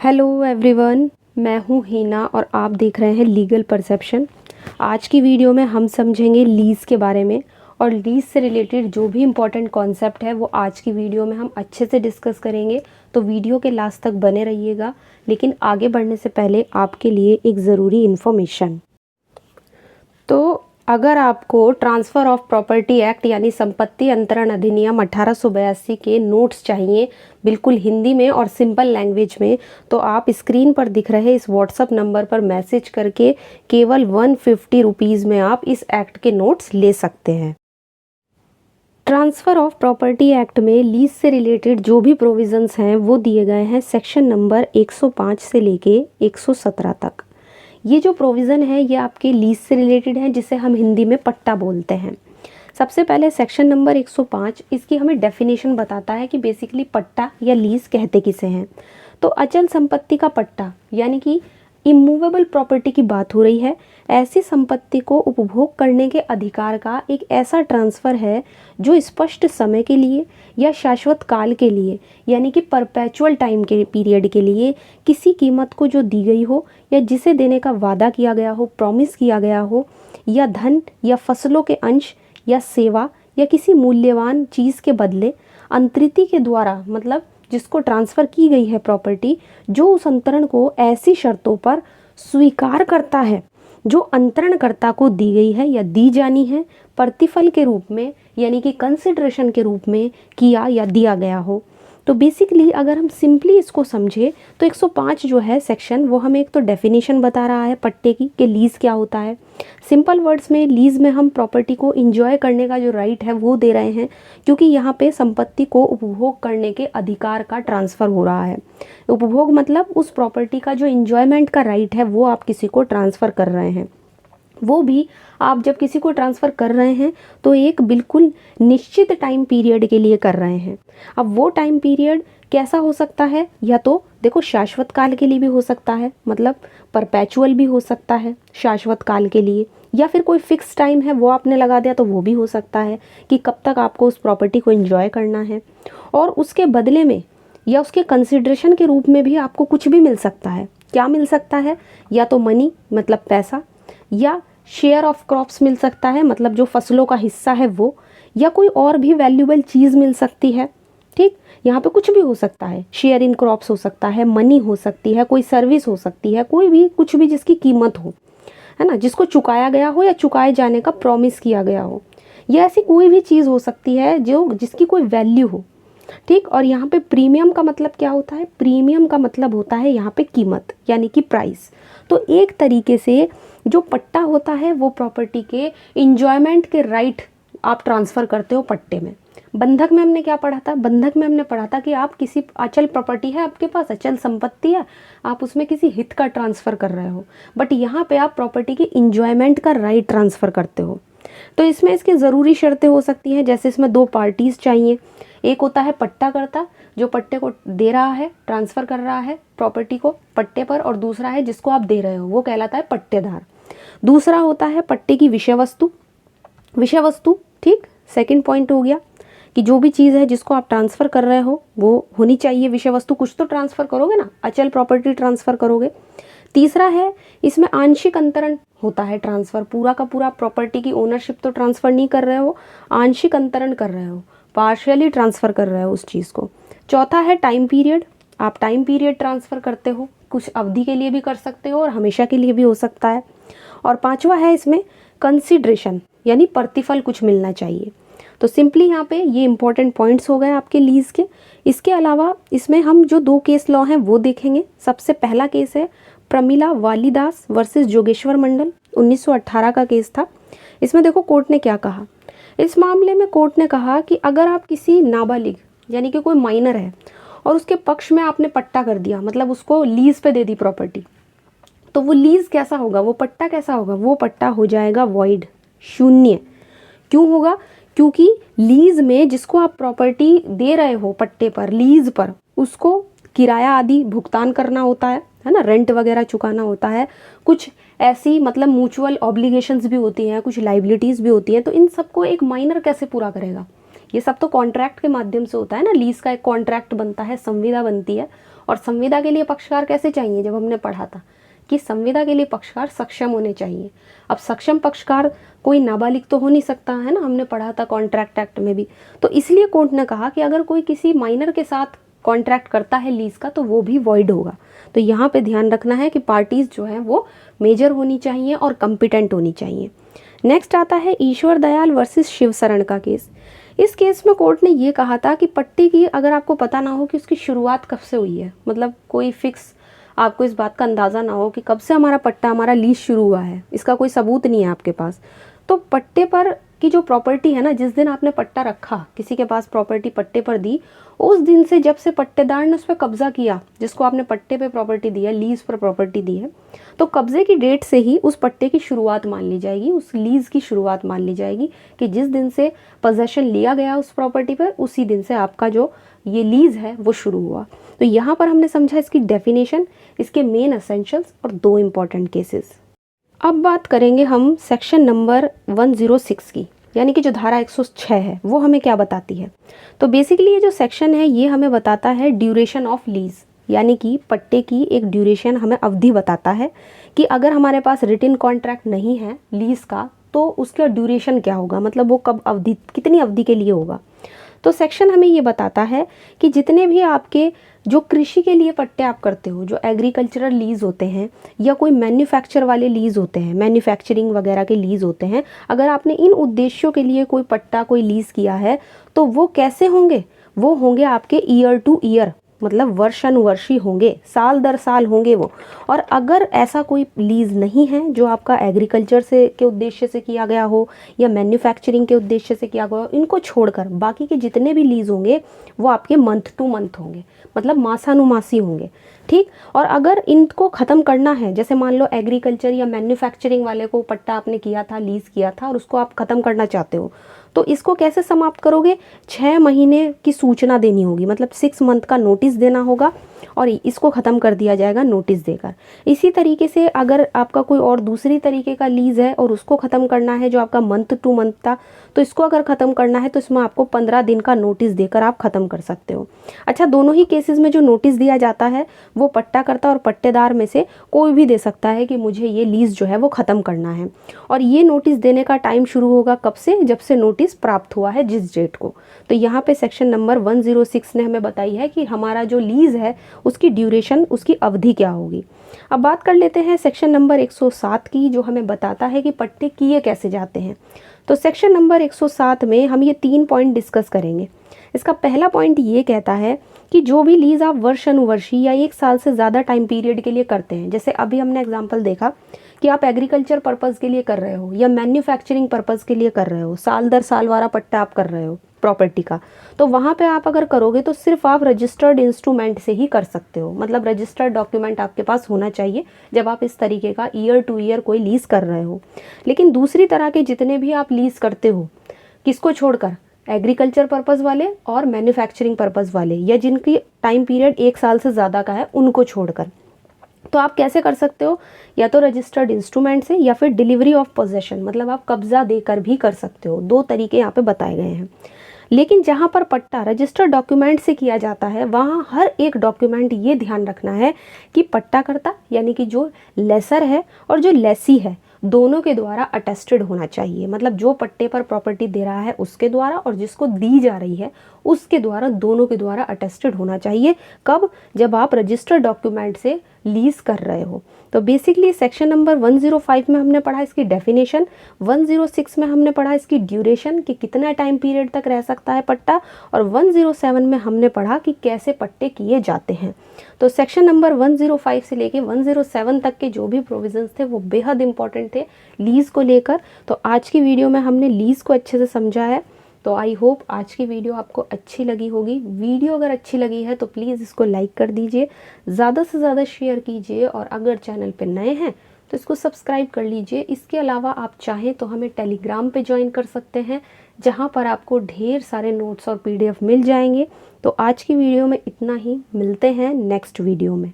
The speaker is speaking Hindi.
हेलो एवरीवन, मैं हूँ हीना और आप देख रहे हैं लीगल परसेप्शन। आज की वीडियो में हम समझेंगे लीज़ के बारे में और लीज़ से रिलेटेड जो भी इम्पोर्टेंट कॉन्सेप्ट है वो आज की वीडियो में हम अच्छे से डिस्कस करेंगे। तो वीडियो के लास्ट तक बने रहिएगा। लेकिन आगे बढ़ने से पहले आपके लिए एक ज़रूरी इन्फॉर्मेशन। तो अगर आपको ट्रांसफ़र ऑफ प्रॉपर्टी एक्ट यानी संपत्ति अंतरण अधिनियम 1882 के नोट्स चाहिए बिल्कुल हिंदी में और सिंपल लैंग्वेज में, तो आप स्क्रीन पर दिख रहे इस व्हाट्सएप नंबर पर मैसेज करके केवल 150 रुपीज़ में आप इस एक्ट के नोट्स ले सकते हैं। ट्रांसफ़र ऑफ प्रॉपर्टी एक्ट में लीज से रिलेटेड जो भी प्रोविज़न्स हैं वो दिए गए हैं सेक्शन नंबर 105 से लेके 117 तक। ये जो प्रोविज़न है ये आपके लीज से रिलेटेड है, जिसे हम हिंदी में पट्टा बोलते हैं। सबसे पहले सेक्शन नंबर 105 इसकी हमें डेफिनेशन बताता है कि बेसिकली पट्टा या लीज कहते किसे हैं। तो अचल संपत्ति का पट्टा यानी कि इमूवेबल प्रॉपर्टी की बात हो रही है। ऐसी संपत्ति को उपभोग करने के अधिकार का एक ऐसा ट्रांसफ़र है जो स्पष्ट समय के लिए या शाश्वत काल के लिए यानी कि परपेचुअल टाइम के पीरियड के लिए किसी कीमत को जो दी गई हो या जिसे देने का वादा किया गया हो, प्रॉमिस किया गया हो, या धन या फसलों के अंश या सेवा या किसी मूल्यवान चीज़ के बदले अंतरिति के द्वारा, मतलब जिसको ट्रांसफ़र की गई है प्रॉपर्टी, जो उस अंतरण को ऐसी शर्तों पर स्वीकार करता है जो अंतरणकर्ता को दी गई है या दी जानी है, प्रतिफल के रूप में यानी कि कंसिडरेशन के रूप में किया या दिया गया हो। तो बेसिकली अगर हम सिंपली इसको समझे तो 105 जो है सेक्शन वो हमें एक तो डेफिनेशन बता रहा है पट्टे की कि लीज़ क्या होता है। सिंपल वर्ड्स में लीज़ में हम प्रॉपर्टी को इंजॉय करने का जो राइट है वो दे रहे हैं, क्योंकि यहाँ पे संपत्ति को उपभोग करने के अधिकार का ट्रांसफ़र हो रहा है। उपभोग मतलब उस प्रॉपर्टी का जो इंजॉयमेंट का राइट है वो आप किसी को ट्रांसफ़र कर रहे हैं। वो भी आप जब किसी को ट्रांसफ़र कर रहे हैं तो एक बिल्कुल निश्चित टाइम पीरियड के लिए कर रहे हैं। अब वो टाइम पीरियड कैसा हो सकता है, या तो देखो शाश्वत काल के लिए भी हो सकता है, मतलब परपेचुअल भी हो सकता है शाश्वत काल के लिए, या फिर कोई फिक्स टाइम है वो आपने लगा दिया तो वो भी हो सकता है कि कब तक आपको उस प्रॉपर्टी को एंजॉय करना है। और उसके बदले में या उसके कंसिडरेशन के रूप में भी आपको कुछ भी मिल सकता है। क्या मिल सकता है? या तो मनी मतलब पैसा, या शेयर ऑफ क्रॉप्स मिल सकता है मतलब जो फसलों का हिस्सा है वो, या कोई और भी वैल्यूएबल चीज़ मिल सकती है। ठीक, यहाँ पे कुछ भी हो सकता है। शेयर इन क्रॉप्स हो सकता है, मनी हो सकती है, कोई सर्विस हो सकती है, कोई भी कुछ भी जिसकी कीमत हो, है ना, जिसको चुकाया गया हो या चुकाए जाने का प्रॉमिस किया गया हो, या ऐसी कोई भी चीज़ हो सकती है जो जिसकी कोई वैल्यू हो। ठीक, और यहाँ पे प्रीमियम का मतलब क्या होता है? प्रीमियम का मतलब होता है यहाँ पे कीमत यानी कि प्राइस। तो एक तरीके से जो पट्टा होता है वो प्रॉपर्टी के इंजॉयमेंट के राइट आप ट्रांसफ़र करते हो पट्टे में। बंधक में हमने क्या पढ़ा था? बंधक में हमने पढ़ा था कि आप किसी अचल प्रॉपर्टी है, आपके पास अचल संपत्ति है, आप उसमें किसी हित का ट्रांसफ़र कर रहे हो, बट यहाँ पे आप प्रॉपर्टी के इंजॉयमेंट का राइट ट्रांसफ़र करते हो। तो इसमें इसकी ज़रूरी शर्तें हो सकती हैं, जैसे इसमें दो पार्टीज़ चाहिए। एक होता है पट्टाकर्ता जो पट्टे को दे रहा है, ट्रांसफ़र कर रहा है प्रॉपर्टी को पट्टे पर, और दूसरा है जिसको आप दे रहे हो वो कहलाता है पट्टेदार। दूसरा होता है पट्टे की विषय वस्तु। विषय वस्तु, ठीक, सेकंड पॉइंट हो गया कि जो भी चीज़ है जिसको आप ट्रांसफ़र कर रहे हो वो होनी चाहिए विषय वस्तु। कुछ तो ट्रांसफ़र करोगे ना, अचल प्रॉपर्टी ट्रांसफ़र करोगे। तीसरा है इसमें आंशिक अंतरण होता है ट्रांसफ़र। पूरा का पूरा प्रॉपर्टी की ओनरशिप तो ट्रांसफ़र नहीं कर रहे हो, आंशिक अंतरण कर रहे हो, पार्शियली ट्रांसफ़र कर रहे हो उस चीज़ को। चौथा है टाइम पीरियड। आप टाइम पीरियड ट्रांसफ़र करते हो, कुछ अवधि के लिए भी कर सकते हो और हमेशा के लिए भी हो सकता है। और पांचवा है इसमें कंसिडरेशन यानी प्रतिफल कुछ मिलना चाहिए। तो सिंपली यहाँ पे ये इंपॉर्टेंट पॉइंट्स हो गए आपके लीज़ के। इसके अलावा इसमें हम जो दो केस लॉ हैं वो देखेंगे। सबसे पहला केस है प्रमिला वालीदास वर्सेस जोगेश्वर मंडल, 1918 का केस था। इसमें देखो कोर्ट ने क्या कहा। इस मामले में कोर्ट ने कहा कि अगर आप किसी नाबालिग यानी कि कोई माइनर है और उसके पक्ष में आपने पट्टा कर दिया, मतलब उसको लीज़ पे दे दी प्रॉपर्टी, तो वो लीज़ कैसा होगा, वो पट्टा कैसा होगा? वो पट्टा हो जाएगा वॉइड, शून्य। क्यों होगा? क्योंकि लीज़ में जिसको आप प्रॉपर्टी दे रहे हो पट्टे पर, लीज़ पर, उसको किराया आदि भुगतान करना होता है ना, रेंट वगैरह चुकाना होता है, कुछ ऐसी मतलब म्यूचुअल ऑब्लिगेशंस भी होती हैं, कुछ लाइबिलिटीज़ भी होती हैं। तो इन सबको एक माइनर कैसे पूरा करेगा? ये सब तो कॉन्ट्रैक्ट के माध्यम से होता है ना। लीज़ का एक कॉन्ट्रैक्ट बनता है, संविदा बनती है, और संविदा के लिए पक्षकार कैसे चाहिए, जब हमने पढ़ा था कि संविदा के लिए पक्षकार सक्षम होने चाहिए। अब सक्षम पक्षकार कोई नाबालिग तो हो नहीं सकता है ना, हमने पढ़ा था कॉन्ट्रैक्ट एक्ट में भी। तो इसलिए कोर्ट ने कहा कि अगर कोई किसी माइनर के साथ कॉन्ट्रैक्ट करता है लीज का तो वो भी वॉइड होगा। तो यहाँ पे ध्यान रखना है कि पार्टीज जो है वो मेजर होनी चाहिए और कम्पिटेंट होनी चाहिए। नेक्स्ट आता है ईश्वर दयाल वर्सेस शिव शरण का केस। इस केस में कोर्ट ने ये कहा था कि पट्टे की अगर आपको पता ना हो कि उसकी शुरुआत कब से हुई है, मतलब कोई फिक्स आपको इस बात का अंदाज़ा ना हो कि कब से हमारा पट्टा, हमारा लीज शुरू हुआ है, इसका कोई सबूत नहीं है आपके पास, तो पट्टे पर की जो प्रॉपर्टी है ना, जिस दिन आपने पट्टा रखा, किसी के पास प्रॉपर्टी पट्टे पर दी, उस दिन से जब से पट्टेदार ने उस पर कब्जा किया, जिसको आपने पट्टे पे प्रॉपर्टी दी है, लीज पर प्रॉपर्टी दी है, तो कब्जे की डेट से ही उस पट्टे की शुरुआत मान ली जाएगी, उस लीज की शुरुआत मान ली जाएगी कि जिस दिन से पोजेशन लिया गया उस प्रॉपर्टी पर, उसी दिन से आपका जो ये लीज है वो शुरू हुआ। तो यहाँ पर हमने समझा इसकी डेफिनेशन, इसके मेन एसेंशियल्स और 2 इम्पॉर्टेंट केसेस। अब बात करेंगे हम सेक्शन नंबर 106 की, यानी कि जो धारा 106 है वो हमें क्या बताती है। तो बेसिकली ये जो सेक्शन है ये हमें बताता है ड्यूरेशन ऑफ लीज, यानी कि पट्टे की एक ड्यूरेशन, हमें अवधि बताता है कि अगर हमारे पास रिटन कॉन्ट्रैक्ट नहीं है लीज का तो उसका ड्यूरेशन क्या होगा, मतलब वो कब अवधि, कितनी अवधि के लिए होगा। तो सेक्शन हमें ये बताता है कि जितने भी आपके जो कृषि के लिए पट्टे आप करते हो, जो एग्रीकल्चरल लीज होते हैं या कोई मैन्युफैक्चर वाले लीज होते हैं, मैन्युफैक्चरिंग वगैरह के लीज होते हैं, अगर आपने इन उद्देश्यों के लिए कोई पट्टा, कोई लीज किया है तो वो कैसे होंगे, वो होंगे आपके ईयर टू ईयर, मतलब वर्षानुवर्षी होंगे, साल दर साल होंगे वो। और अगर ऐसा कोई लीज नहीं है जो आपका एग्रीकल्चर से के उद्देश्य से किया गया हो या मैन्युफैक्चरिंग के उद्देश्य से किया गया हो, इनको छोड़कर बाकी के जितने भी लीज होंगे वो आपके मंथ टू मंथ होंगे, मतलब मासानुमासी होंगे, ठीक। और अगर इनको ख़त्म करना है, जैसे मान लो एग्रीकल्चर या मैन्युफैक्चरिंग वाले को पट्टा आपने किया था, लीज किया था और उसको आप ख़त्म करना चाहते हो, तो इसको कैसे समाप्त करोगे, 6 महीने की सूचना देनी होगी, मतलब 6 मंथ का नोटिस देना होगा और इसको ख़त्म कर दिया जाएगा नोटिस देकर। इसी तरीके से अगर आपका कोई और दूसरी तरीके का लीज़ है और उसको ख़त्म करना है, जो आपका मंथ टू मंथ था, तो इसको अगर ख़त्म करना है तो इसमें आपको 15 दिन का नोटिस देकर आप ख़त्म कर सकते हो। अच्छा, दोनों ही केसेस में जो नोटिस दिया जाता है वो पट्टाकर्ता और पट्टेदार में से कोई भी दे सकता है कि मुझे ये लीज़ जो है वो ख़त्म करना है, और ये नोटिस देने का टाइम शुरू होगा कब से, जब से नोटिस प्राप्त हुआ है जिस डेट को। तो यहाँ पे सेक्शन नंबर 106 ने हमें बताई है कि हमारा जो लीज़ है उसकी ड्यूरेशन, उसकी अवधि क्या होगी। अब बात कर लेते हैं सेक्शन नंबर 107 की, जो हमें बताता है कि पट्टे किए कैसे जाते हैं। तो सेक्शन नंबर 107 में हम ये 3 पॉइंट डिस्कस करेंगे। इसका पहला पॉइंट ये कहता है कि जो भी लीज़ आप वर्षानुवर्षी या 1 साल से ज़्यादा टाइम पीरियड के लिए करते हैं, जैसे अभी हमने एग्जांपल देखा कि आप एग्रीकल्चर पर्पज़ के लिए कर रहे हो या मैन्युफैक्चरिंग पर्पज़ के लिए कर रहे हो, साल दर साल वाला पट्टा आप कर रहे हो प्रॉपर्टी का, तो वहाँ पे आप अगर करोगे तो सिर्फ आप रजिस्टर्ड इंस्ट्रूमेंट से ही कर सकते हो, मतलब रजिस्टर्ड डॉक्यूमेंट आपके पास होना चाहिए जब आप इस तरीके का ईयर टू ईयर कोई लीज़ कर रहे हो। लेकिन दूसरी तरह के जितने भी आप लीज़ करते हो, किसको छोड़कर, एग्रीकल्चर पर्पज़ वाले और मैन्युफैक्चरिंग पर्पज़ वाले, या जिनकी टाइम पीरियड 1 साल से ज़्यादा का है, उनको छोड़कर, तो आप कैसे कर सकते हो, या तो रजिस्टर्ड इंस्ट्रूमेंट से या फिर डिलीवरी ऑफ पोजेशन, मतलब आप कब्जा देकर भी कर सकते हो। 2 तरीके यहाँ पे बताए गए हैं। लेकिन जहाँ पर पट्टा रजिस्टर्ड डॉक्यूमेंट से किया जाता है, वहाँ हर एक डॉक्यूमेंट ये ध्यान रखना है कि पट्टाकर्ता यानी कि जो लेसर है और जो लेसी है, दोनों के द्वारा अटेस्टेड होना चाहिए, मतलब जो पट्टे पर प्रॉपर्टी दे रहा है उसके द्वारा और जिसको दी जा रही है उसके द्वारा, दोनों के द्वारा अटेस्टेड होना चाहिए। कब, जब आप रजिस्टर्ड डॉक्यूमेंट से लीज कर रहे हो। तो बेसिकली सेक्शन नंबर 105 में हमने पढ़ा इसकी डेफिनेशन, 106 में हमने पढ़ा इसकी ड्यूरेशन कि कितना टाइम पीरियड तक रह सकता है पट्टा, और 107 में हमने पढ़ा कि कैसे पट्टे किए जाते हैं। तो सेक्शन नंबर 105 से लेके 107 तक के जो भी प्रोविजंस थे वो बेहद इंपॉर्टेंट थे लीज़ को लेकर। तो आज की वीडियो में हमने लीज़ को अच्छे से समझा है। तो आई होप आज की वीडियो आपको अच्छी लगी होगी। वीडियो अगर अच्छी लगी है तो प्लीज़ इसको लाइक कर दीजिए, ज़्यादा से ज़्यादा शेयर कीजिए, और अगर चैनल पर नए हैं तो इसको सब्सक्राइब कर लीजिए। इसके अलावा आप चाहें तो हमें टेलीग्राम पे ज्वाइन कर सकते हैं, जहां पर आपको ढेर सारे नोट्स और PDF मिल जाएंगे। तो आज की वीडियो में इतना ही, मिलते हैं नेक्स्ट वीडियो में।